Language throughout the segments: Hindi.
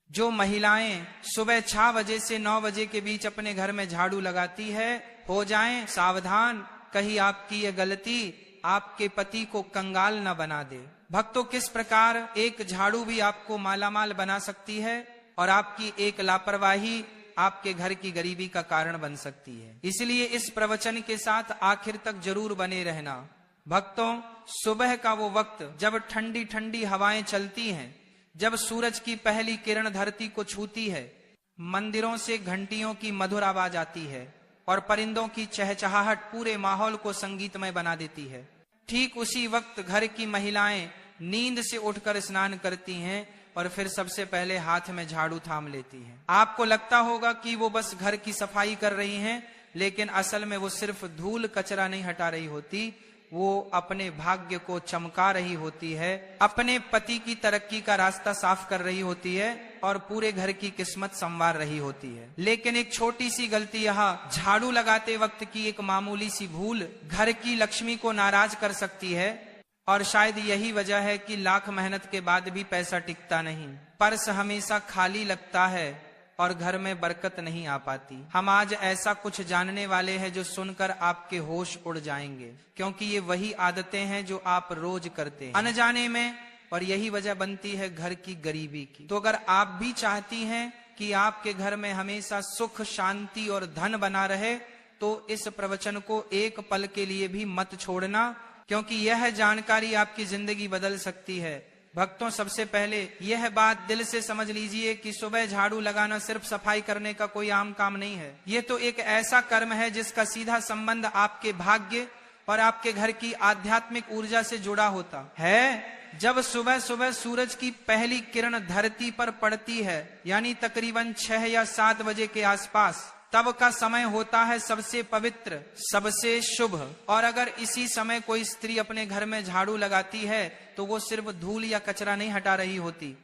जो महिलाएं सुबह 6 बजे से 9 बजे के बीच अपने घर में झाड़ू लगाती है, हो जाएं सावधान, कहीं आपकी ये गलती आपके पति को कंगाल न बना दे। भक्तों, किस प्रकार एक झाड़ू भी आपको मालामाल बना सकती है और आपकी एक लापरवाही आपके घर की गरीबी का कारण बन सकती है। इसलिए इस प्रवचन के साथ आखिर तक जरूर बने रहना। भक्तों, सुबह का वो वक्त जब ठंडी ठंडी हवाएं चलती हैं, जब सूरज की पहली किरण धरती को छूती है, मंदिरों से घंटियों की मधुर आवाज आती है और परिंदों की चहचहाहट पूरे माहौल को संगीतमय बना देती है। ठीक उसी वक्त घर की महिलाएं नींद से उठकर स्नान करती हैं और फिर सबसे पहले हाथ में झाड़ू थाम लेती हैं। आपको लगता होगा कि वो बस घर की सफाई कर रही हैं, लेकिन असल में वो सिर्फ धूल कचरा नहीं हटा रही होती, वो अपने भाग्य को चमका रही होती है, अपने पति की तरक्की का रास्ता साफ कर रही होती है और पूरे घर की किस्मत संवार रही होती है। लेकिन एक छोटी सी गलती, यहाँ झाड़ू लगाते वक्त की एक मामूली सी भूल घर की लक्ष्मी को नाराज कर सकती है और शायद यही वजह है कि लाख मेहनत के बाद भी पैसा टिकता नहीं, पर्स हमेशा खाली लगता है और घर में बरकत नहीं आ पाती। हम आज ऐसा कुछ जानने वाले हैं जो सुनकर आपके होश उड़ जाएंगे, क्योंकि ये वही आदतें हैं जो आप रोज करते हैं अनजाने में, और यही वजह बनती है घर की गरीबी की। तो अगर आप भी चाहती हैं कि आपके घर में हमेशा सुख, शांति और धन बना रहे, तो इस प्रवचन को एक पल के लिए भी मत छोड़ना, क्योंकि यह जानकारी आपकी जिंदगी बदल सकती है। भक्तों, सबसे पहले यह बात दिल से समझ लीजिए कि सुबह झाड़ू लगाना सिर्फ सफाई करने का कोई आम काम नहीं है। ये तो एक ऐसा कर्म है जिसका सीधा संबंध आपके भाग्य और आपके घर की आध्यात्मिक ऊर्जा से जुड़ा होता है। जब सुबह सुबह सूरज की पहली किरण धरती पर पड़ती है, यानी तकरीबन 6 या 7 बजे के आसपास, तब का समय होता है सबसे पवित्र, सबसे शुभ। और अगर इसी समय कोई स्त्री अपने घर में झाड़ू लगाती है तो वो सिर्फ धूल या कचरा नहीं हटा रही होती,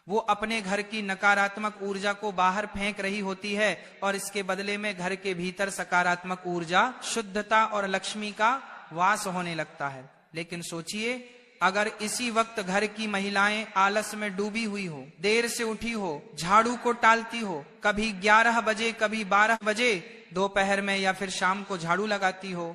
वो अपने घर की नकारात्मक ऊर्जा को बाहर फेंक रही होती है और इसके बदले में घर के भीतर सकारात्मक ऊर्जा, शुद्धता और लक्ष्मी का वास होने लगता है। लेकिन सोचिए, अगर इसी वक्त घर की महिलाएं आलस में डूबी हुई हो, देर से उठी हो, झाड़ू को टालती हो, कभी 11 बजे कभी 12 बजे दोपहर में या फिर शाम को झाड़ू लगाती हो,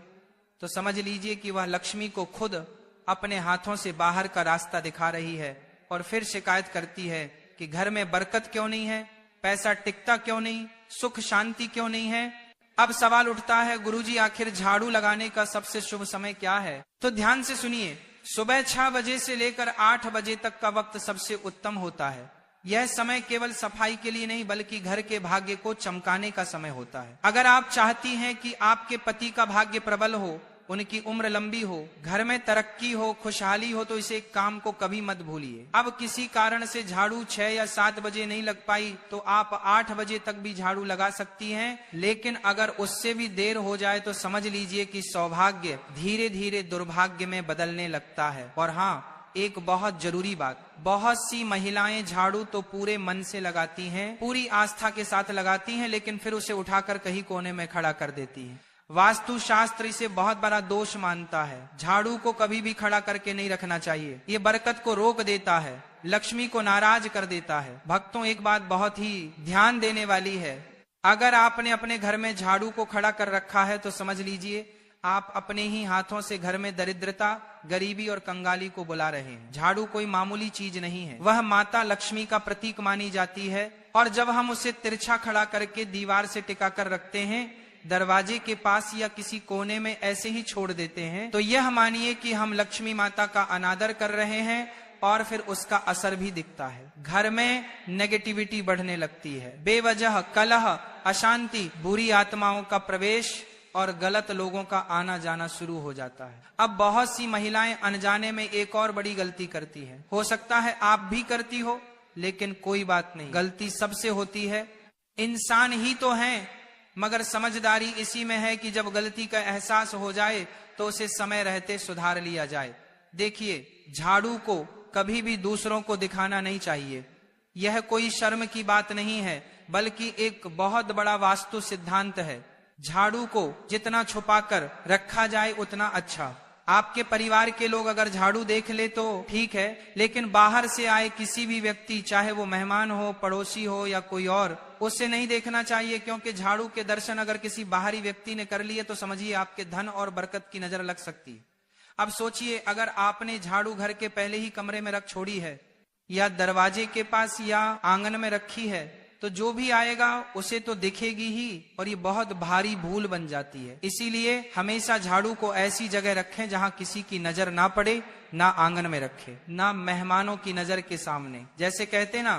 तो समझ लीजिए कि वह लक्ष्मी को खुद अपने हाथों से बाहर का रास्ता दिखा रही है और फिर शिकायत करती है कि घर में बरकत क्यों नहीं है, पैसा टिकता क्यों नहीं, सुख शांति क्यों नहीं है। अब सवाल उठता है, गुरुजी आखिर झाड़ू लगाने का सबसे शुभ समय क्या है? तो ध्यान से सुनिए, सुबह 6 बजे से लेकर 8 बजे तक का वक्त सबसे उत्तम होता है। यह समय केवल सफाई के लिए नहीं बल्कि घर के भाग्य को चमकाने का समय होता है। अगर आप चाहती हैं कि आपके पति का भाग्य प्रबल हो, उनकी उम्र लंबी हो, घर में तरक्की हो, खुशहाली हो, तो इसे काम को कभी मत भूलिए। अब किसी कारण से झाड़ू 6 या 7 बजे नहीं लग पाई तो आप 8 बजे तक भी झाड़ू लगा सकती हैं, लेकिन अगर उससे भी देर हो जाए तो समझ लीजिए कि सौभाग्य धीरे धीरे दुर्भाग्य में बदलने लगता है। और हाँ, एक बहुत जरूरी बात, बहुत सी महिलाएं झाड़ू तो पूरे मन से लगाती हैं, पूरी आस्था के साथ लगाती हैं, लेकिन फिर उसे उठाकर कहीं कोने में खड़ा कर देती हैं। वास्तु शास्त्र इसे बहुत बड़ा दोष मानता है। झाड़ू को कभी भी खड़ा करके नहीं रखना चाहिए, ये बरकत को रोक देता है, लक्ष्मी को नाराज कर देता है। भक्तों, एक बात बहुत ही ध्यान देने वाली है, अगर आपने अपने घर में झाड़ू को खड़ा कर रखा है तो समझ लीजिए आप अपने ही हाथों से घर में दरिद्रता, गरीबी और कंगाली को बुला रहे हैं। झाड़ू कोई मामूली चीज नहीं है, वह माता लक्ष्मी का प्रतीक मानी जाती है, और जब हम उसे तिरछा खड़ा करके दीवार से टिका कर रखते हैं, दरवाजे के पास या किसी कोने में ऐसे ही छोड़ देते हैं, तो यह मानिए कि हम लक्ष्मी माता का अनादर कर रहे हैं और फिर उसका असर भी दिखता है। घर में नेगेटिविटी बढ़ने लगती है, बेवजह कलह, अशांति, बुरी आत्माओं का प्रवेश और गलत लोगों का आना जाना शुरू हो जाता है। अब बहुत सी महिलाएं अनजाने में एक और बड़ी गलती करती है, हो सकता है आप भी करती हो, लेकिन कोई बात नहीं, गलती सबसे होती है, इंसान ही तो हैं, मगर समझदारी इसी में है कि जब गलती का एहसास हो जाए तो उसे समय रहते सुधार लिया जाए। देखिए, झाड़ू को कभी भी दूसरों को दिखाना नहीं चाहिए, यह कोई शर्म की बात नहीं है, बल्कि एक बहुत बड़ा वास्तु सिद्धांत है। झाड़ू को जितना छुपाकर रखा जाए उतना अच्छा। आपके परिवार के लोग अगर झाड़ू देख ले तो ठीक है, लेकिन बाहर से आए किसी भी व्यक्ति, चाहे वो मेहमान हो, पड़ोसी हो या कोई और, उससे नहीं देखना चाहिए, क्योंकि झाड़ू के दर्शन अगर किसी बाहरी व्यक्ति ने कर लिए तो समझिए आपके धन और बरकत की नजर लग सकती है। अब सोचिए, अगर आपने झाड़ू घर के पहले ही कमरे में रख छोड़ी है या दरवाजे के पास या आंगन में रखी है, तो जो भी आएगा उसे तो दिखेगी ही, और ये बहुत भारी भूल बन जाती है। इसीलिए हमेशा झाड़ू को ऐसी जगह रखें जहां किसी की नजर ना पड़े, ना आंगन में रखें, ना मेहमानों की नजर के सामने। जैसे कहते ना,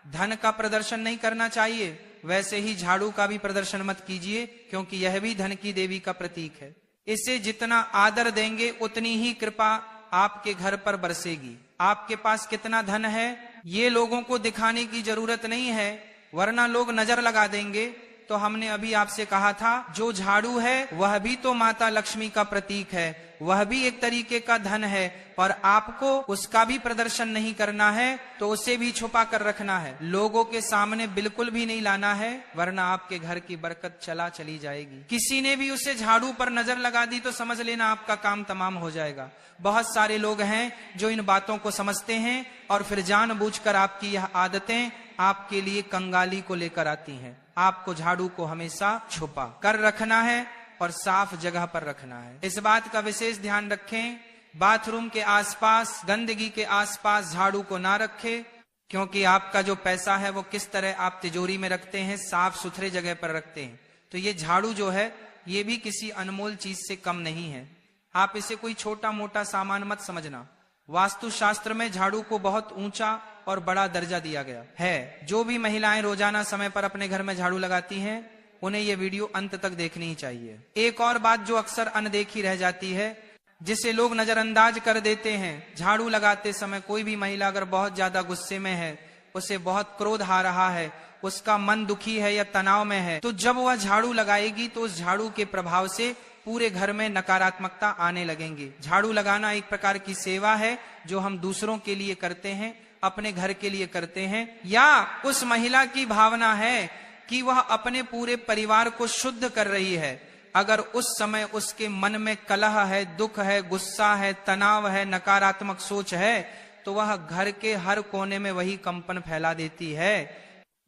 धन का प्रदर्शन नहीं करना चाहिए, वैसे ही झाड़ू का भी प्रदर्शन मत कीजिए, क्योंकि यह भी धन की देवी का प्रतीक है। इसे जितना आदर देंगे उतनी ही कृपा आपके घर पर बरसेगी। आपके पास कितना धन है ये लोगों को दिखाने की जरूरत नहीं है, वरना लोग नजर लगा देंगे। तो हमने अभी आपसे कहा था, जो झाड़ू है वह भी तो माता लक्ष्मी का प्रतीक है, वह भी एक तरीके का धन है, और आपको उसका भी प्रदर्शन नहीं करना है, तो उसे भी छुपा कर रखना है, लोगों के सामने बिल्कुल भी नहीं लाना है, वरना आपके घर की बरकत चली जाएगी। किसी ने भी उसे झाड़ू पर नजर लगा दी तो समझ लेना आपका काम तमाम हो जाएगा। बहुत सारे लोग हैं जो इन बातों को समझते हैं और फिर जानबूझकर आपकी यह आदतें आपके लिए कंगाली को लेकर आती हैं। आपको झाड़ू को हमेशा छुपा कर रखना है और साफ जगह पर रखना है। इस बात का विशेष ध्यान रखें, बाथरूम के आसपास, गंदगी के आसपास झाड़ू को ना रखें, क्योंकि आपका जो पैसा है वो किस तरह आप तिजोरी में रखते हैं, साफ सुथरे जगह पर रखते हैं। तो ये झाड़ू जो है ये भी किसी अनमोल चीज से कम नहीं है। आप इसे कोई छोटा मोटा सामान मत समझना। वास्तुशास्त्र में झाड़ू को बहुत ऊंचा और बड़ा दर्जा दिया गया है। जो भी महिलाएं रोजाना समय पर अपने घर में झाड़ू लगाती हैं, उन्हें यह वीडियो अंत तक देखनी ही चाहिए। एक और बात जो अक्सर अनदेखी रह जाती है, जिसे लोग नजरअंदाज कर देते हैं, झाड़ू लगाते समय कोई भी महिला अगर बहुत ज्यादा गुस्से में है, उसे बहुत क्रोध आ रहा है, उसका मन दुखी है या तनाव में है, तो जब वह झाड़ू लगाएगी तो उस झाड़ू के प्रभाव से पूरे घर में नकारात्मकता आने लगेंगी। झाड़ू लगाना एक प्रकार की सेवा है जो हम दूसरों के लिए करते हैं, अपने घर के लिए करते हैं, या उस महिला की भावना है कि वह अपने पूरे परिवार को शुद्ध कर रही है। अगर उस समय उसके मन में कलह है, दुख है, गुस्सा है, तनाव है, नकारात्मक सोच है, तो वह घर के हर कोने में वही कंपन फैला देती है,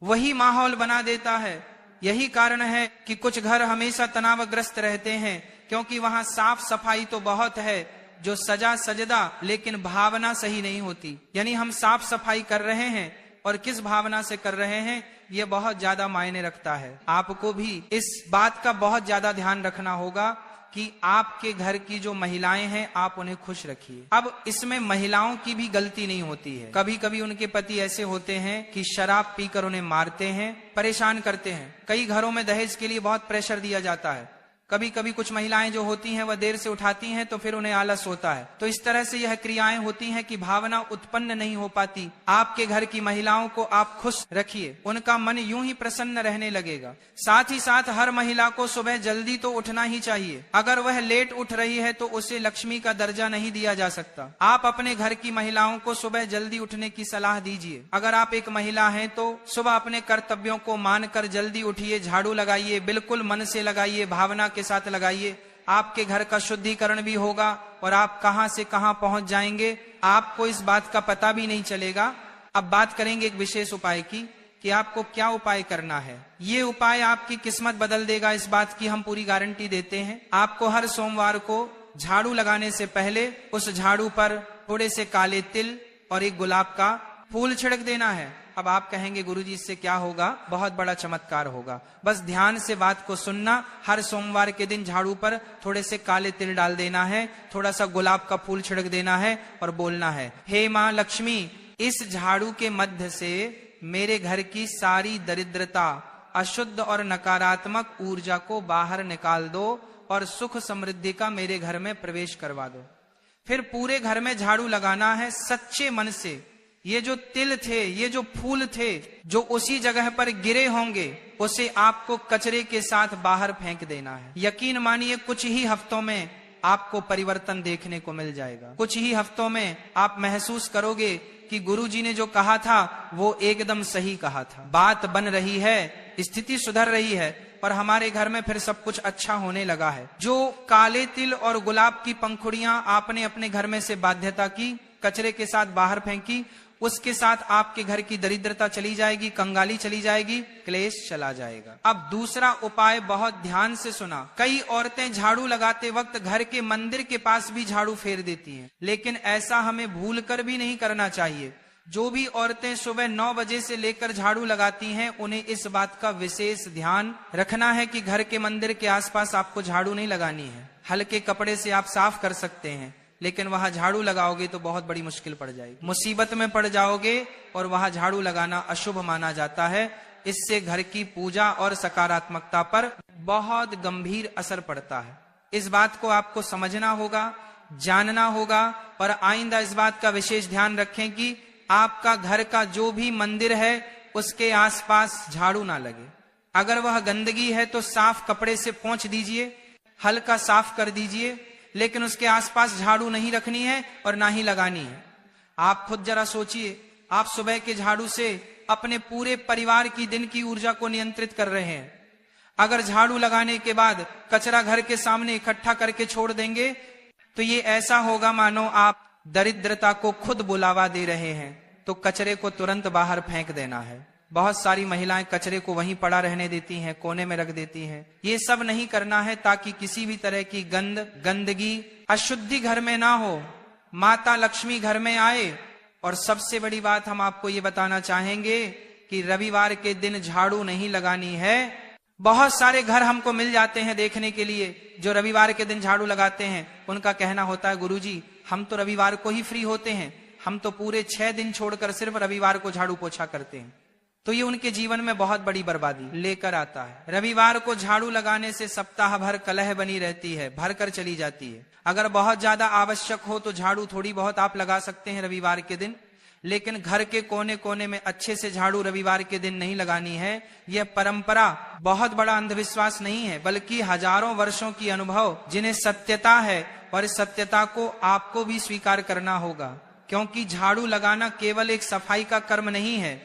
वही माहौल बना देता है। यही कारण है कि कुछ घर हमेशा तनावग्रस्त रहते हैं, क्योंकि वहां साफ सफाई तो बहुत है, जो सजा सजदा, लेकिन भावना सही नहीं होती। यानी हम साफ सफाई कर रहे हैं और किस भावना से कर रहे हैं, यह बहुत ज्यादा मायने रखता है। आपको भी इस बात का बहुत ज्यादा ध्यान रखना होगा कि आपके घर की जो महिलाएं हैं आप उन्हें खुश रखिए। अब इसमें महिलाओं की भी गलती नहीं होती है। कभी कभी उनके पति ऐसे होते हैं कि शराब पीकर उन्हें मारते हैं, परेशान करते हैं। कई घरों में दहेज के लिए बहुत प्रेशर दिया जाता है। कभी कभी कुछ महिलाएं जो होती हैं वह देर से उठाती हैं तो फिर उन्हें आलस होता है। तो इस तरह से यह क्रियाएं होती हैं कि भावना उत्पन्न नहीं हो पाती। आपके घर की महिलाओं को आप खुश रखिए, उनका मन यूं ही प्रसन्न रहने लगेगा। साथ ही साथ हर महिला को सुबह जल्दी तो उठना ही चाहिए। अगर वह लेट उठ रही है तो उसे लक्ष्मी का दर्जा नहीं दिया जा सकता। आप अपने घर की महिलाओं को सुबह जल्दी उठने की सलाह दीजिए। अगर आप एक महिला हैं तो सुबह अपने कर्तव्यों को मानकर जल्दी उठिए, झाड़ू लगाइए, बिल्कुल मन से लगाइए, भावना के साथ लगाइए। आपके घर का शुद्धिकरण भी होगा और आप कहां से कहां पहुंच जाएंगे आपको इस बात का पता भी नहीं चलेगा। अब बात करेंगे एक विशेष उपाय की कि आपको क्या उपाय करना है। ये उपाय आपकी किस्मत बदल देगा, इस बात की हम पूरी गारंटी देते हैं। आपको हर सोमवार को झाड़ू लगाने से पहले उस झाड़ू पर थोड़े से काले तिल और एक गुलाब का फूल छिड़क देना है। अब आप कहेंगे गुरुजी इससे क्या होगा? बहुत बड़ा चमत्कार होगा। बस ध्यान से बात को सुनना। हर सोमवार के दिन झाड़ू पर थोड़े से काले तिल डाल देना है, थोड़ा सा गुलाब का फूल छिड़क देना है और बोलना है, हे माँ लक्ष्मी, इस झाड़ू के मध्य से मेरे घर की सारी दरिद्रता, अशुद्ध और नकारात्मक ऊर्जा को बाहर निकाल दो और सुख समृद्धि का मेरे घर में प्रवेश करवा दो। फिर पूरे घर में झाड़ू लगाना है सच्चे मन से। ये जो तिल थे, ये जो फूल थे, जो उसी जगह पर गिरे होंगे, उसे आपको कचरे के साथ बाहर फेंक देना है। यकीन मानिए कुछ ही हफ्तों में आपको परिवर्तन देखने को मिल जाएगा। कुछ ही हफ्तों में आप महसूस करोगे कि गुरुजी ने जो कहा था वो एकदम सही कहा था। बात बन रही है, स्थिति सुधर रही है। और हमारे घर में फिर सब कुछ अच्छा होने लगा है। जो काले तिल और गुलाब की पंखुड़ियां आपने अपने घर में से बाध्यता की, कचरे के साथ बाहर फेंकी, उसके साथ आपके घर की दरिद्रता चली जाएगी, कंगाली चली जाएगी, क्लेश चला जाएगा। अब दूसरा उपाय बहुत ध्यान से सुना। कई औरतें झाड़ू लगाते वक्त घर के मंदिर के पास भी झाड़ू फेर देती हैं, लेकिन ऐसा हमें भूल कर भी नहीं करना चाहिए। जो भी औरतें सुबह 9 बजे से लेकर झाड़ू लगाती हैं, उन्हें इस बात का विशेष ध्यान रखना है कि घर के मंदिर के आसपास आपको झाड़ू नहीं लगानी है। हल्के कपड़े से आप साफ कर सकते हैं, लेकिन वहां झाड़ू लगाओगे तो बहुत बड़ी मुश्किल पड़ जाएगी, मुसीबत में पड़ जाओगे, और वहां झाड़ू लगाना अशुभ माना जाता है। इससे घर की पूजा और सकारात्मकता पर बहुत गंभीर असर पड़ता है। इस बात को आपको समझना होगा, जानना होगा, और आइंदा इस बात का विशेष ध्यान रखें कि आपका घर का जो भी मंदिर है उसके आसपास झाड़ू ना लगे। अगर वह गंदगी है तो साफ कपड़े से पोंछ दीजिए, हल्का साफ कर दीजिए, लेकिन उसके आसपास झाड़ू नहीं रखनी है और ना ही लगानी है। आप खुद जरा सोचिए, आप सुबह के झाड़ू से अपने पूरे परिवार की दिन की ऊर्जा को नियंत्रित कर रहे हैं। अगर झाड़ू लगाने के बाद कचरा घर के सामने इकट्ठा करके छोड़ देंगे तो ये ऐसा होगा मानो आप दरिद्रता को खुद बुलावा दे रहे हैं। तो कचरे को तुरंत बाहर फेंक देना है। बहुत सारी महिलाएं कचरे को वहीं पड़ा रहने देती हैं, कोने में रख देती हैं। ये सब नहीं करना है ताकि किसी भी तरह की गंदगी, अशुद्धि घर में ना हो, माता लक्ष्मी घर में आए। और सबसे बड़ी बात हम आपको ये बताना चाहेंगे कि रविवार के दिन झाड़ू नहीं लगानी है। बहुत सारे घर हमको मिल जाते हैं देखने के लिए जो रविवार के दिन झाड़ू लगाते हैं। उनका कहना होता है, गुरुजी हम तो रविवार को ही फ्री होते हैं, हम तो पूरे 6 दिन छोड़कर सिर्फ रविवार को झाड़ू पोछा करते हैं। तो ये उनके जीवन में बहुत बड़ी बर्बादी लेकर आता है। रविवार को झाड़ू लगाने से सप्ताह भर कलह बनी रहती है, भर कर चली जाती है। अगर बहुत ज्यादा आवश्यक हो तो झाड़ू थोड़ी बहुत आप लगा सकते हैं रविवार के दिन, लेकिन घर के कोने कोने में अच्छे से झाड़ू रविवार के दिन नहीं लगानी है। यह परंपरा बहुत बड़ा अंधविश्वास नहीं है, बल्कि हजारों वर्षों की अनुभव जिन्हें सत्यता है, और इस सत्यता को आपको भी स्वीकार करना होगा। क्योंकि झाड़ू लगाना केवल एक सफाई का कर्म नहीं है,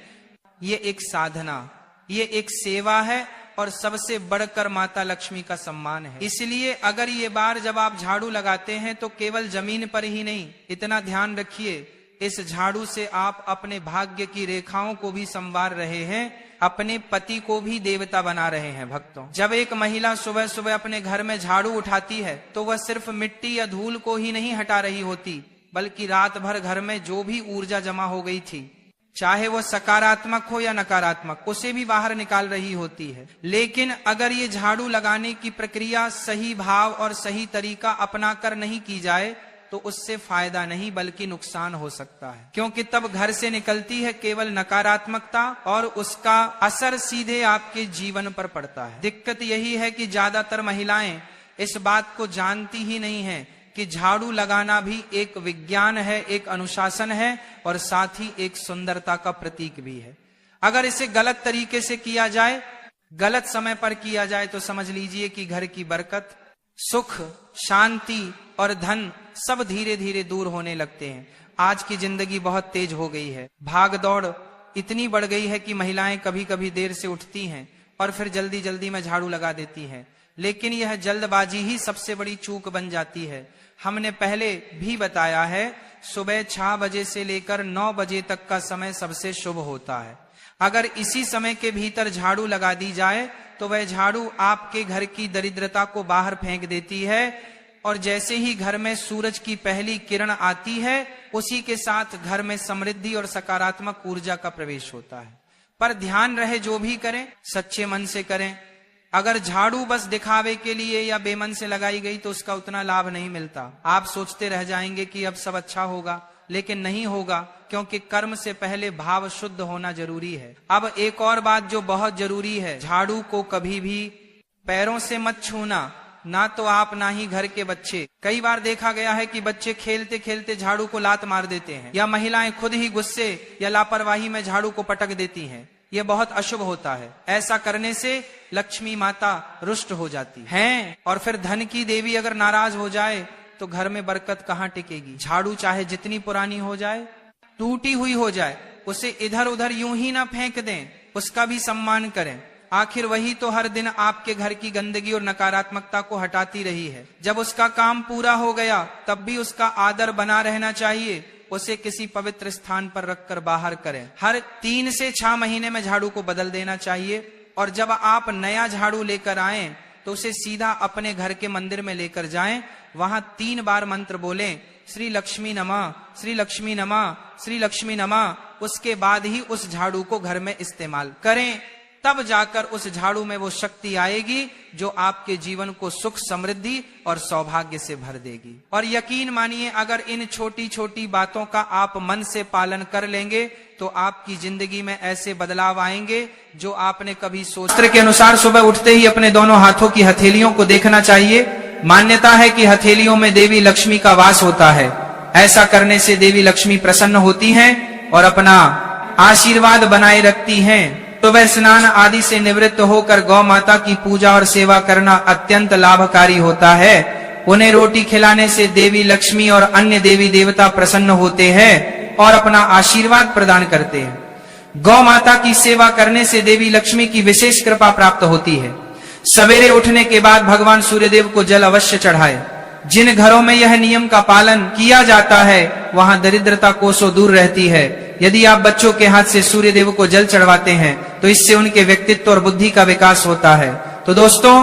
ये एक साधना, ये एक सेवा है, और सबसे बढ़कर माता लक्ष्मी का सम्मान है। इसलिए अगर ये बार जब आप झाड़ू लगाते हैं तो केवल जमीन पर ही नहीं, इतना ध्यान रखिए, इस झाड़ू से आप अपने भाग्य की रेखाओं को भी संवार रहे हैं, अपने पति को भी देवता बना रहे हैं। भक्तों, जब एक महिला सुबह सुबह अपने घर में झाड़ू उठाती है तो वह सिर्फ मिट्टी या धूल को ही नहीं हटा रही होती, बल्कि रात भर घर में जो भी ऊर्जा जमा हो गई थी, चाहे वो सकारात्मक हो या नकारात्मक, उसे भी बाहर निकाल रही होती है। लेकिन अगर ये झाड़ू लगाने की प्रक्रिया सही भाव और सही तरीका अपनाकर नहीं की जाए तो उससे फायदा नहीं बल्कि नुकसान हो सकता है। क्योंकि तब घर से निकलती है केवल नकारात्मकता, और उसका असर सीधे आपके जीवन पर पड़ता है। दिक्कत यही है कि ज्यादातर महिलाएं इस बात को जानती ही नहीं है कि झाड़ू लगाना भी एक विज्ञान है, एक अनुशासन है, और साथ ही एक सुंदरता का प्रतीक भी है। अगर इसे गलत तरीके से किया जाए, गलत समय पर किया जाए, तो समझ लीजिए कि घर की बरकत, सुख, शांति और धन सब धीरे धीरे दूर होने लगते हैं। आज की जिंदगी बहुत तेज हो गई है, भाग दौड़ इतनी बढ़ गई है कि महिलाएं कभी कभी देर से उठती हैं और फिर जल्दी जल्दी में झाड़ू लगा देती हैं। लेकिन यह जल्दबाजी ही सबसे बड़ी चूक बन जाती है। हमने पहले भी बताया है, सुबह 6 बजे से लेकर 9 बजे तक का समय सबसे शुभ होता है। अगर इसी समय के भीतर झाड़ू लगा दी जाए तो वह झाड़ू आपके घर की दरिद्रता को बाहर फेंक देती है, और जैसे ही घर में सूरज की पहली किरण आती है उसी के साथ घर में समृद्धि और सकारात्मक ऊर्जा का प्रवेश होता है। पर ध्यान रहे, जो भी करें सच्चे मन से करें। अगर झाड़ू बस दिखावे के लिए या बेमन से लगाई गई तो उसका उतना लाभ नहीं मिलता। आप सोचते रह जाएंगे कि अब सब अच्छा होगा, लेकिन नहीं होगा, क्योंकि कर्म से पहले भाव शुद्ध होना जरूरी है। अब एक और बात जो बहुत जरूरी है, झाड़ू को कभी भी पैरों से मत छूना, ना तो आप ना ही घर के बच्चे। कई बार देखा गया है कि बच्चे खेलते खेलते झाड़ू को लात मार देते हैं, या महिलाएं खुद ही गुस्से या लापरवाही में झाड़ू को पटक देती हैं। यह बहुत अशुभ होता है। ऐसा करने से लक्ष्मी माता रुष्ट हो जाती है, और फिर धन की देवी अगर नाराज हो जाए तो घर में बरकत कहाँ टिकेगी। झाड़ू चाहे जितनी पुरानी हो जाए, टूटी हुई हो जाए, उसे इधर उधर यूं ही ना फेंक दें, उसका भी सम्मान करें। आखिर वही तो हर दिन आपके घर की गंदगी और नकारात्मकता को हटाती रही है। जब उसका काम पूरा हो गया तब भी उसका आदर बना रहना चाहिए। उसे किसी पवित्र स्थान पर रखकर बाहर करें। हर 3 से 6 महीने में झाड़ू को बदल देना चाहिए। और जब आप नया झाड़ू लेकर आएं तो उसे सीधा अपने घर के मंदिर में लेकर जाएं। वहां 3 बार मंत्र बोलें, श्री लक्ष्मी नमः, श्री लक्ष्मी नमः, श्री लक्ष्मी नमः। उसके बाद ही उस झाड़ू को घर में इस्तेमाल करें। तब जाकर उस झाड़ू में वो शक्ति आएगी जो आपके जीवन को सुख, समृद्धि और सौभाग्य से भर देगी। और यकीन मानिए, अगर इन छोटी छोटी बातों का आप मन से पालन कर लेंगे तो आपकी जिंदगी में ऐसे बदलाव आएंगे जो आपने कभी सोचा। शास्त्र के अनुसार सुबह उठते ही अपने दोनों हाथों की हथेलियों को देखना चाहिए। मान्यता है कि हथेलियों में देवी लक्ष्मी का वास होता है। ऐसा करने से देवी लक्ष्मी प्रसन्न होती हैं और अपना आशीर्वाद बनाए रखती हैं। तो वह स्नान आदि से निवृत्त होकर गौ माता की पूजा और सेवा करना अत्यंत लाभकारी होता है। उन्हें रोटी खिलाने से देवी लक्ष्मी और अन्य देवी देवता प्रसन्न होते हैं और अपना आशीर्वाद प्रदान करते हैं। गौ माता की सेवा करने से देवी लक्ष्मी की विशेष कृपा प्राप्त होती है। सवेरे उठने के बाद भगवान सूर्यदेव को जल अवश्य चढ़ाए। जिन घरों में यह नियम का पालन किया जाता है वहां दरिद्रता कोसों दूर रहती है। यदि आप बच्चों के हाथ से सूर्यदेव को जल चढ़वाते हैं तो इससे उनके व्यक्तित्व और बुद्धि का विकास होता है। तो दोस्तों,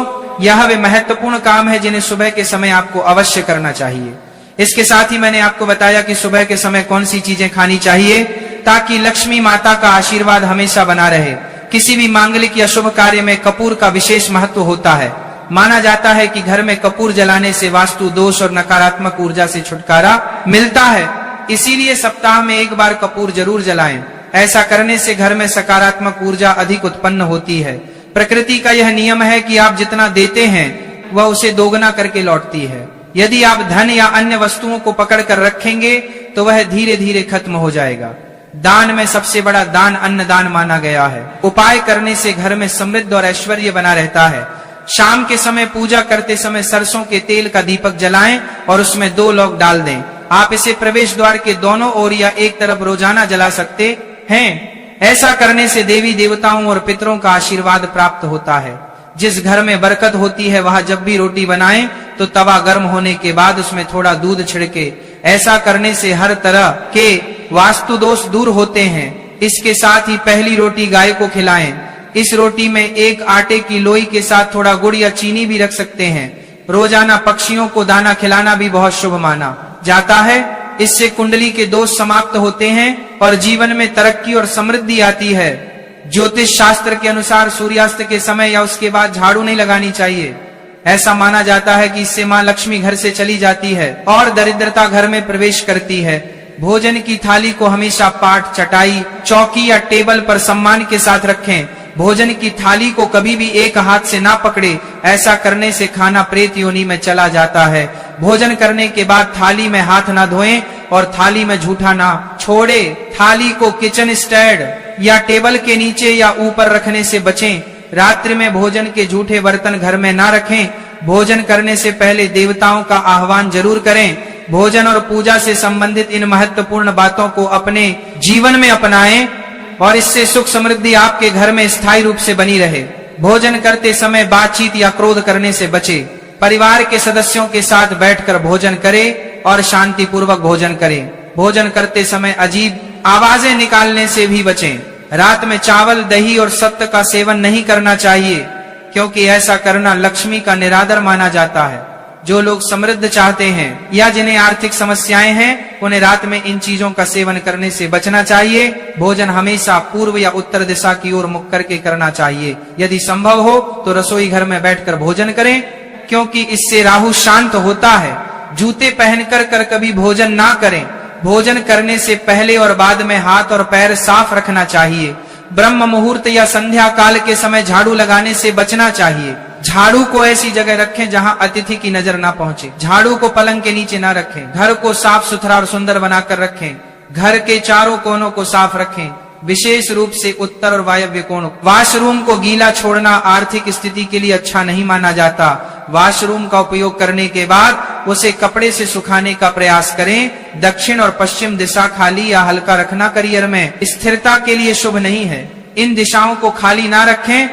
यह वे महत्वपूर्ण काम है जिन्हें सुबह के समय आपको अवश्य करना चाहिए। इसके साथ ही मैंने आपको बताया कि सुबह के समय कौन सी चीजें खानी चाहिए ताकि लक्ष्मी माता का आशीर्वाद हमेशा बना रहे। किसी भी मांगलिक या शुभ कार्य में कपूर का विशेष महत्व होता है। माना जाता है कि घर में कपूर जलाने से वास्तु दोष और नकारात्मक ऊर्जा से छुटकारा मिलता है। इसीलिए सप्ताह में 1 बार कपूर जरूर जलाएं। ऐसा करने से घर में सकारात्मक ऊर्जा अधिक उत्पन्न होती है। प्रकृति का यह नियम है कि आप जितना देते हैं वह उसे दोगुना करके लौटती है। यदि आप धन या अन्य वस्तुओं को पकड़ कर रखेंगे तो वह धीरे धीरे खत्म हो जाएगा। दान में सबसे बड़ा दान अन्नदान माना गया है। उपाय करने से घर में समृद्धि और ऐश्वर्य बना रहता है। शाम के समय पूजा करते समय सरसों के तेल का दीपक जलाएं और उसमें 2 लौंग डाल दें। आप इसे प्रवेश द्वार के दोनों ओर या एक तरफ रोजाना जला सकते हैं। ऐसा करने से देवी देवताओं और पितरों का आशीर्वाद प्राप्त होता है। जिस घर में बरकत होती है वहां जब भी रोटी बनाएं तो तवा गर्म होने के बाद उसमें थोड़ा दूध छिड़के। ऐसा करने से हर तरह के वास्तु दोष दूर होते हैं। इसके साथ ही पहली रोटी गाय को खिलाएं। इस रोटी में एक आटे की लोई के साथ थोड़ा गुड़ या चीनी भी रख सकते हैं। रोजाना पक्षियों को दाना खिलाना भी बहुत शुभ माना जाता है। इससे कुंडली के दोष समाप्त होते हैं और जीवन में तरक्की और समृद्धि आती है। ज्योतिष शास्त्र के अनुसार सूर्यास्त के समय या उसके बाद झाड़ू नहीं लगानी चाहिए। ऐसा माना जाता है कि इससे मां लक्ष्मी घर से चली जाती है और दरिद्रता घर में प्रवेश करती है। भोजन की थाली को हमेशा पाट, चटाई, चौकी या टेबल पर सम्मान के साथ रखें। भोजन की थाली को कभी भी एक हाथ से ना पकड़े। ऐसा करने से खाना प्रेत योनि में चला जाता है। भोजन करने के बाद थाली में हाथ ना धोएं और थाली में झूठा ना छोड़े। थाली को किचन स्टैंड या टेबल के नीचे या ऊपर रखने से बचें। रात्रि में भोजन के झूठे बर्तन घर में ना रखें। भोजन करने से पहले देवताओं का आह्वान जरूर करें। भोजन और पूजा से संबंधित इन महत्वपूर्ण बातों को अपने जीवन में अपनाएं और इससे सुख समृद्धि आपके घर में स्थायी रूप से बनी रहे। भोजन करते समय बातचीत या क्रोध करने से बचे। परिवार के सदस्यों के साथ बैठकर भोजन करें और शांति पूर्वक भोजन करें। भोजन करते समय अजीब आवाजें निकालने से भी बचें। रात में चावल, दही और सत्त का सेवन नहीं करना चाहिए क्योंकि ऐसा करना लक्ष्मी का निरादर माना जाता है। जो लोग समृद्ध चाहते हैं या जिन्हें आर्थिक समस्याएं हैं उन्हें रात में इन चीजों का सेवन करने से बचना चाहिए। भोजन हमेशा पूर्व या उत्तर दिशा की ओर मुख करके करना चाहिए। यदि संभव हो तो रसोई घर में बैठकर भोजन करें क्योंकि इससे राहु शांत होता है। जूते पहनकर कर कभी भोजन ना करें। भोजन करने से पहले और बाद में हाथ और पैर साफ रखना चाहिए। ब्रह्म मुहूर्त या संध्या काल के समय झाड़ू लगाने से बचना चाहिए। झाड़ू को ऐसी जगह रखें जहां अतिथि की नजर ना पहुंचे। झाड़ू को पलंग के नीचे ना रखें। घर को साफ सुथरा और सुंदर बनाकर रखें। घर के चारों कोनों को साफ रखें, विशेष रूप से उत्तर और वायव्य कोण। वॉशरूम को गीला छोड़ना आर्थिक स्थिति के लिए अच्छा नहीं माना जाता। वॉशरूम का उपयोग करने के बाद उसे कपड़े से सुखाने का प्रयास करें। दक्षिण और पश्चिम दिशा खाली या हल्का रखना करियर में स्थिरता के लिए शुभ नहीं है। इन दिशाओं को खाली ना रखें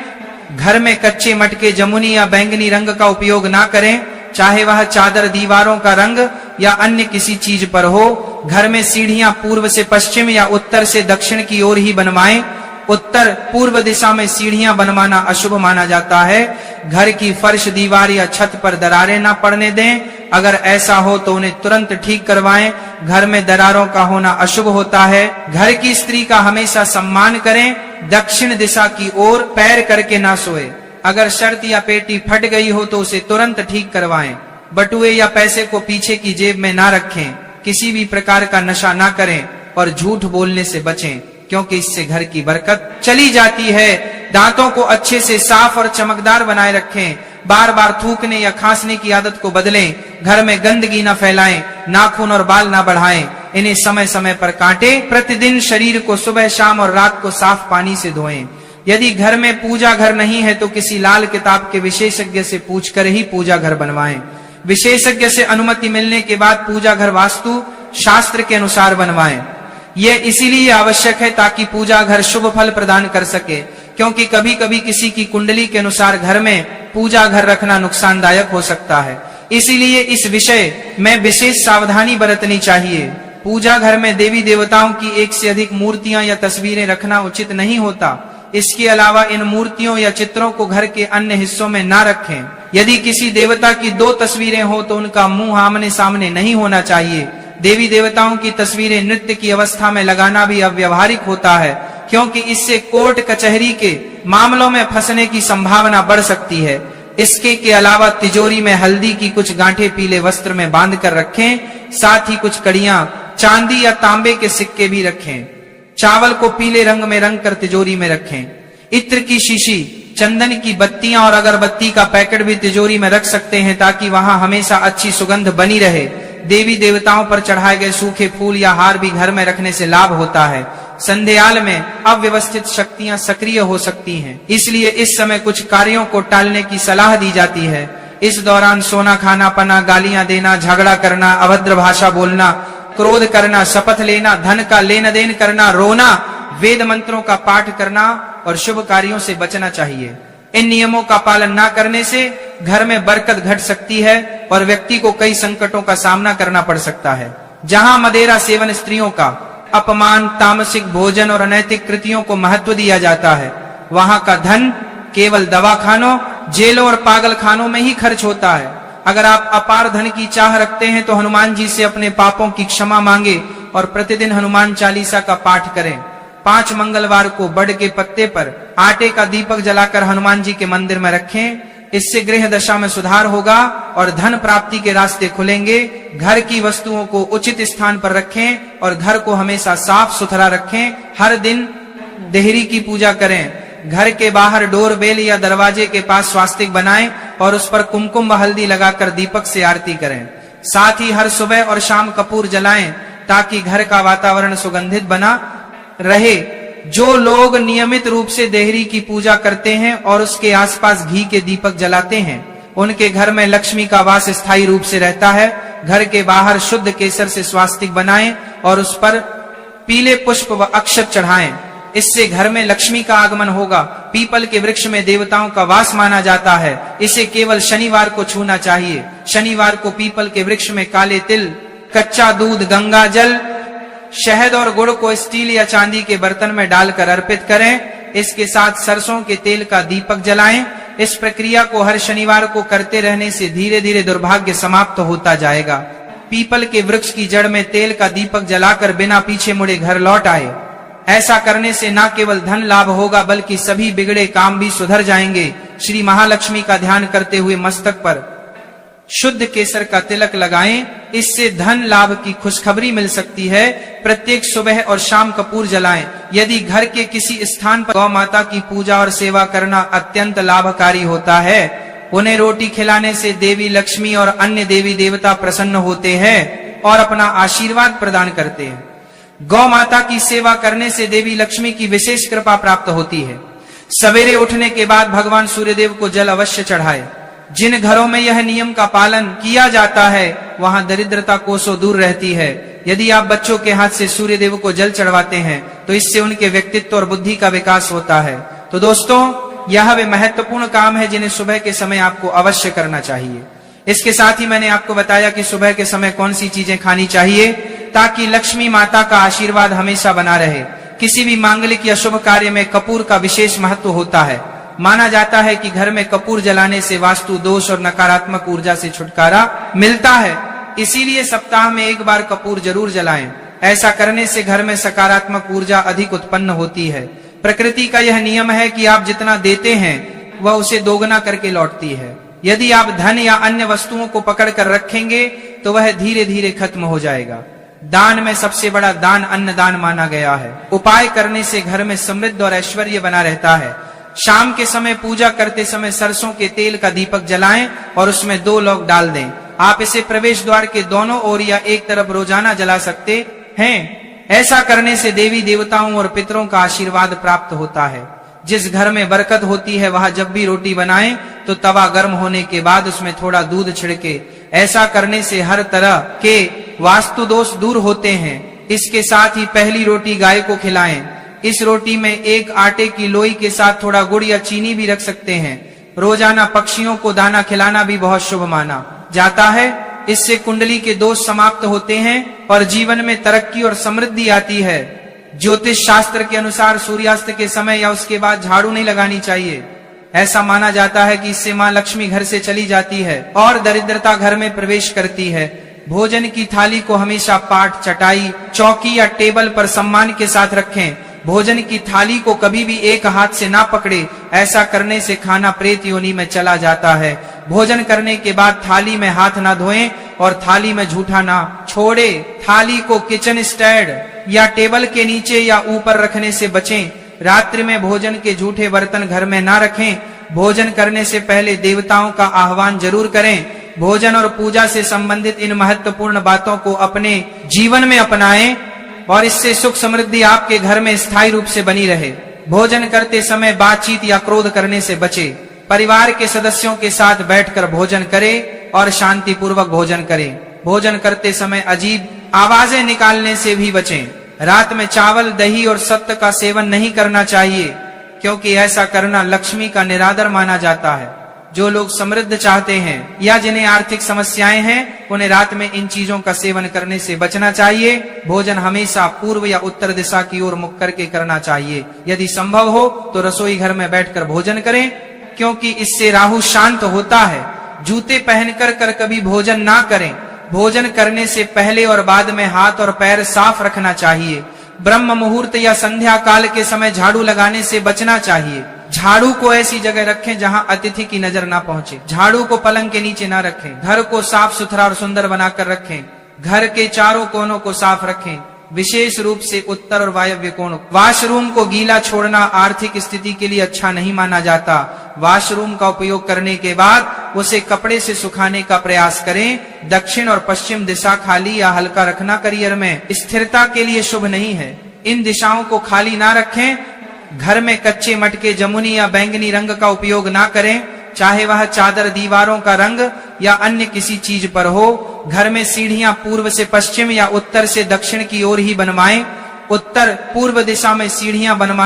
घर में कच्चे मटके, जमुनी या बैंगनी रंग का उपयोग ना करें, चाहे वह चादर, दीवारों का रंग या अन्य किसी चीज पर हो। घर में सीढ़ियां पूर्व से पश्चिम या उत्तर से दक्षिण की ओर ही बनवाएं। उत्तर पूर्व दिशा में सीढ़ियां बनवाना अशुभ माना जाता है। घर की फर्श, दीवार या छत पर दरारें ना पड़ने दें। अगर ऐसा हो तो उन्हें तुरंत ठीक करवाएं। घर में दरारों का होना अशुभ होता है। घर की स्त्री का हमेशा सम्मान करें। दक्षिण दिशा की ओर पैर करके ना सोए। अगर शर्त या पेटी फट गई हो तो उसे तुरंत ठीक करवाएं। बटुए या पैसे को पीछे की जेब में ना रखें। किसी भी प्रकार का नशा ना करें और झूठ बोलने से बचें, क्योंकि इससे घर की बरकत चली जाती है। दांतों को अच्छे से साफ और चमकदार बनाए रखें। बार बार थूकने या खांसने की आदत को बदलें। घर में गंदगी न फैलाएं। नाखून और बाल न बढ़ाएं। इन्हें समय समय पर काटें। प्रतिदिन शरीर को सुबह, शाम और रात को साफ पानी से धोएं। यदि घर में पूजा घर नहीं है तो किसी लाल किताब के विशेषज्ञ से पूछकर ही पूजा घर बनवाएं। विशेषज्ञ से अनुमति मिलने के बाद पूजा घर वास्तु शास्त्र के अनुसार बनवाएं। यह इसीलिए आवश्यक है ताकि पूजा घर शुभ फल प्रदान कर सके, क्योंकि कभी कभी किसी की कुंडली के अनुसार घर में पूजा घर रखना नुकसानदायक हो सकता है। इसीलिए इस विषय में विशेष सावधानी बरतनी चाहिए। पूजा घर में देवी देवताओं की एक से अधिक मूर्तियां या तस्वीरें रखना उचित नहीं होता। इसके अलावा इन मूर्तियों या चित्रों को घर के अन्य हिस्सों में ना रखें। यदि किसी देवता की 2 तस्वीरें हो तो उनका मुंह आमने सामने नहीं होना चाहिए। देवी देवताओं की तस्वीरें नृत्य की अवस्था में लगाना भी अव्यवहारिक होता है, क्योंकि इससे कोर्ट कचहरी के मामलों में फंसने की संभावना बढ़ सकती है। इसके के अलावा तिजोरी में हल्दी की कुछ गांठें पीले वस्त्र में बांध कर रखें। साथ ही कुछ कड़ियां, चांदी या तांबे के सिक्के भी रखें। चावल को पीले रंग में रंग कर तिजोरी में रखें। इत्र की शीशी, चंदन की बत्तियां और अगरबत्ती का पैकेट भी तिजोरी में रख सकते हैं, ताकि वहां हमेशा अच्छी सुगंध बनी रहे। देवी देवताओं पर चढ़ाए गए सूखे फूल या हार भी घर में रखने से लाभ होता है। संध्याकाल में अव्यवस्थित शक्तियां सक्रिय हो सकती हैं, इसलिए इस समय कुछ कार्यों को टालने की सलाह दी जाती है। इस दौरान सोना खाना, पना, गालियां देना, झगड़ा करना, अभद्र भाषा बोलना, क्रोध करना, शपथ लेना, धन का लेन देन करना, रोना, वेद मंत्रों का पाठ करना और शुभ कार्यों से बचना चाहिए। इन नियमों का पालन न करने से घर में बरकत घट सकती है और व्यक्ति को कई संकटों का सामना करना पड़ सकता है। जहां मदिरा सेवन, स्त्रियों का अपमान, तामसिक भोजन और अनैतिक कृतियों को महत्व दिया जाता है, वहां का धन केवल दवाखानों, जेलों और पागल खानों में ही खर्च होता है। अगर आप अपार धन की चाह रखते हैं तो हनुमान जी से अपने पापों की क्षमा मांगे और प्रतिदिन हनुमान चालीसा का पाठ करें। 5 मंगलवार को बड़ के पत्ते पर आटे का दीपक जलाकर हनुमान जी के मंदिर में रखें। इससे गृह दशा में सुधार होगा और धन प्राप्ति के रास्ते खुलेंगे। घर की वस्तुओं को उचित स्थान पर रखें और घर को हमेशा साफ सुथरा रखें। हर दिन देहरी की पूजा करें। घर के बाहर डोर बेल या दरवाजे के पास स्वास्तिक बनाएं और उस पर कुमकुम व हल्दी लगाकर दीपक से आरती करें। साथ ही हर सुबह और शाम कपूर जलाएं ताकि घर का वातावरण सुगंधित बना रहे। जो लोग नियमित रूप से देहरी की पूजा करते हैं और उसके आसपास घी के दीपक जलाते हैं, उनके घर में लक्ष्मी का वास स्थायी रूप से रहता है। घर के बाहर शुद्ध केसर से स्वास्तिक बनाएं और उस पर पीले पुष्प व अक्षत चढ़ाएं। इससे घर में लक्ष्मी का आगमन होगा। पीपल के वृक्ष में देवताओं का वास माना जाता है। इसे केवल शनिवार को छूना चाहिए। शनिवार को पीपल के वृक्ष में काले तिल, कच्चा दूध, गंगा जल, शहद और गुड़ को स्टील या चांदी के बर्तन में डालकर अर्पित करें। इसके साथ सरसों के तेल का दीपक जलाएं। इस प्रक्रिया को हर शनिवार को करते रहने से धीरे धीरे दुर्भाग्य समाप्त होता जाएगा। पीपल के वृक्ष की जड़ में तेल का दीपक जलाकर बिना पीछे मुड़े घर लौट आए। ऐसा करने से न केवल धन लाभ होगा बल्कि सभी बिगड़े काम भी सुधर जाएंगे। श्री महालक्ष्मी का ध्यान करते हुए मस्तक पर शुद्ध केसर का तिलक लगाएं। इससे धन लाभ की खुशखबरी मिल सकती है। प्रत्येक सुबह और शाम कपूर जलाएं। यदि घर के किसी स्थान पर गौ माता की पूजा और सेवा करना अत्यंत लाभकारी होता है, उन्हें रोटी खिलाने से देवी लक्ष्मी और अन्य देवी देवता प्रसन्न होते हैं और अपना आशीर्वाद प्रदान करते हैं। गौ माता की सेवा करने से देवी लक्ष्मी की विशेष कृपा प्राप्त होती है। सवेरे उठने के बाद भगवान सूर्यदेव को जल अवश्य चढ़ाए। जिन घरों में यह नियम का पालन किया जाता है वहां दरिद्रता कोसों दूर रहती है। यदि आप बच्चों के हाथ से सूर्यदेव को जल चढ़वाते हैं तो इससे उनके व्यक्तित्व और बुद्धि का विकास होता है। तो दोस्तों, यह वे महत्वपूर्ण काम है जिन्हें सुबह के समय आपको अवश्य करना चाहिए। इसके साथ ही मैंने आपको बताया कि सुबह के समय कौन सी चीजें खानी चाहिए ताकि लक्ष्मी माता का आशीर्वाद हमेशा बना रहे। किसी भी मांगलिक या शुभ कार्य में कपूर का विशेष महत्व होता है। माना जाता है कि घर में कपूर जलाने से वास्तु दोष और नकारात्मक ऊर्जा से छुटकारा मिलता है। इसीलिए सप्ताह में एक बार कपूर जरूर जलाएं। ऐसा करने से घर में सकारात्मक ऊर्जा अधिक उत्पन्न होती है। प्रकृति का यह नियम है कि आप जितना देते हैं वह उसे दोगुना करके लौटती है। यदि आप धन या अन्य वस्तुओं को पकड़ कर रखेंगे तो वह धीरे धीरे खत्म हो जाएगा। दान में सबसे बड़ा दान अन्नदान माना गया है। उपाय करने से घर में समृद्धि और ऐश्वर्य बना रहता है। शाम के समय पूजा करते समय सरसों के तेल का दीपक जलाएं और उसमें 2 लौंग डाल दें। आप इसे प्रवेश द्वार के दोनों ओर या एक तरफ रोजाना जला सकते हैं। ऐसा करने से देवी देवताओं और पितरों का आशीर्वाद प्राप्त होता है। जिस घर में बरकत होती है वहां जब भी रोटी बनाएं तो तवा गर्म होने के बाद उसमें थोड़ा दूध छिड़के। ऐसा करने से हर तरह के वास्तु दोष दूर होते हैं। इसके साथ ही पहली रोटी गाय को खिलाएं। इस रोटी में एक आटे की लोई के साथ थोड़ा गुड़ या चीनी भी रख सकते हैं। रोजाना पक्षियों को दाना खिलाना भी बहुत शुभ माना जाता है। इससे कुंडली के दोष समाप्त होते हैं और जीवन में तरक्की और समृद्धि आती है। ज्योतिष शास्त्र के अनुसार सूर्यास्त के समय या उसके बाद झाड़ू नहीं लगानी चाहिए। ऐसा माना जाता है कि इससे मां लक्ष्मी घर से चली जाती है और दरिद्रता घर में प्रवेश करती है। भोजन की थाली को हमेशा पाट, चटाई, चौकी या टेबल पर सम्मान के साथ रखें। भोजन की थाली को कभी भी एक हाथ से ना पकड़े। ऐसा करने से खाना प्रेत योनि में चला जाता है। भोजन करने के बाद थाली में हाथ ना धोएं और थाली में झूठा ना छोड़े। थाली को किचन स्टैंड या टेबल के नीचे या ऊपर रखने से बचें। रात्रि में भोजन के झूठे बर्तन घर में ना रखें। भोजन करने से पहले देवताओं का आह्वान जरूर करें। भोजन और पूजा से संबंधित इन महत्वपूर्ण बातों को अपने जीवन में अपनाएं और इससे सुख समृद्धि आपके घर में स्थायी रूप से बनी रहे। भोजन करते समय बातचीत या क्रोध करने से बचे। परिवार के सदस्यों के साथ बैठकर भोजन करें और शांति पूर्वक भोजन करें। भोजन करते समय अजीब आवाजें निकालने से भी बचें। रात में चावल, दही और सत्त का सेवन नहीं करना चाहिए क्योंकि ऐसा करना लक्ष्मी का निरादर माना जाता है। जो लोग समृद्ध चाहते हैं या जिन्हें आर्थिक समस्याएं हैं उन्हें रात में इन चीजों का सेवन करने से बचना चाहिए। भोजन हमेशा पूर्व या उत्तर दिशा की ओर मुख करके करना चाहिए। यदि संभव हो तो रसोई घर में बैठकर भोजन करें क्योंकि इससे राहु शांत होता है। जूते पहनकर कभी भोजन ना करें। भोजन करने से पहले और बाद में हाथ और पैर साफ रखना चाहिए। ब्रह्म मुहूर्त या संध्या काल के समय झाड़ू लगाने से बचना चाहिए। झाड़ू को ऐसी जगह रखें जहां अतिथि की नजर ना पहुंचे। झाड़ू को पलंग के नीचे ना रखें। घर को साफ सुथरा और सुंदर बनाकर रखें। घर के चारों कोनों को साफ रखें, विशेष रूप से उत्तर और वायव्य कोण। वॉशरूम को गीला छोड़ना आर्थिक स्थिति के लिए अच्छा नहीं माना जाता। वॉशरूम का उपयोग करने के बाद उसे कपड़े से सुखाने का प्रयास करें। दक्षिण और पश्चिम दिशा खाली या हल्का रखना करियर में स्थिरता के लिए शुभ नहीं है। इन दिशाओं को खाली ना रखें। घर में कच्चे मटके, जमुनी या बैंगनी रंग का उपयोग ना करें, चाहे वह चादर, दीवारों का रंग या अन्य किसी चीज पर हो। घर में सीढ़ियां पूर्व से पश्चिम या उत्तर से दक्षिण की ओर ही बनवाएं। उत्तर पूर्व दिशा में सीढ़ियां बनवा